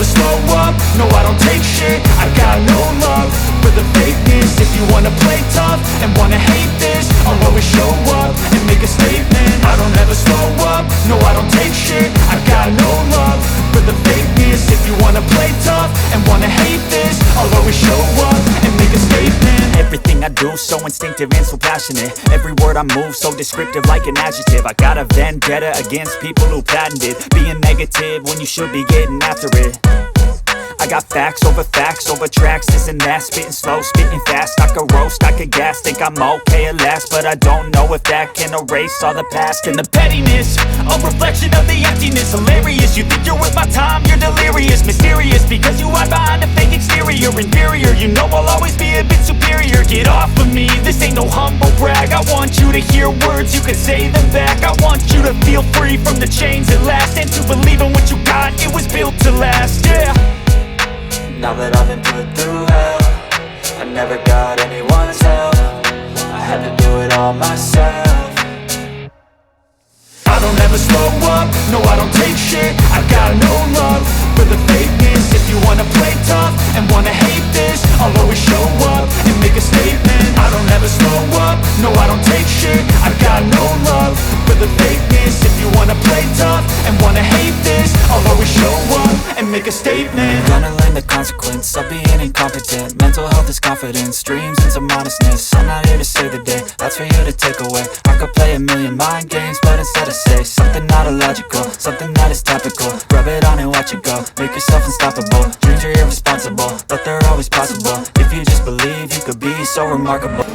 never slow up, no I don't take shit. I got no love for the fakeness. If you wanna play tough and wanna hate this, I'll always show up and make a statement. I don't ever slow up, no I don't take shit. I got no love for the fakeness. If you wanna play tough and wanna hate this, I'll always show up and make a statement. Everything I do so instinctive and so passionate. Every word I move so descriptive like an adjective. I got a vendetta against people who patented being negative when you should be getting after it. I got facts over tracks, this and that. Spitting slow, spitting fast, I could roast, I could gas. Think I'm okay at last, but I don't know if that can erase all the past. And the pettiness, a reflection of the emptiness. Hilarious, you think you're worth my time, you're delirious. Mysterious, because you hide behind a fake exterior. Inferior, you know I'll always be a bit superior. Get off of me, this ain't no humble brag. I want you to hear words, you can say them back. I want you to feel free from the chains at last, and to believe in what you got, it was built to last, yeah. Now that I've been put through hell, I never got anyone's help. I had to do it all myself. I don't ever slow up, no I don't take shit. I got no love for the fakeness. If you wanna play tough and wanna hate this, I'll always show up and make a statement. I don't ever slow up, no I don't take shit. I got no love for the fakeness. If you wanna play tough and wanna hate this, I'll always show up and make a statement. Gonna learn the consequence of being incompetent. Mental health is confidence, dreams and some honestness. I'm not here to save the day, that's for you to take away. I could play a million mind games, but instead I say something not illogical, something that is topical. Rub it on and watch it go, make yourself unstoppable. Dreams are irresponsible, but they're always possible. If you just believe, you could be so remarkable.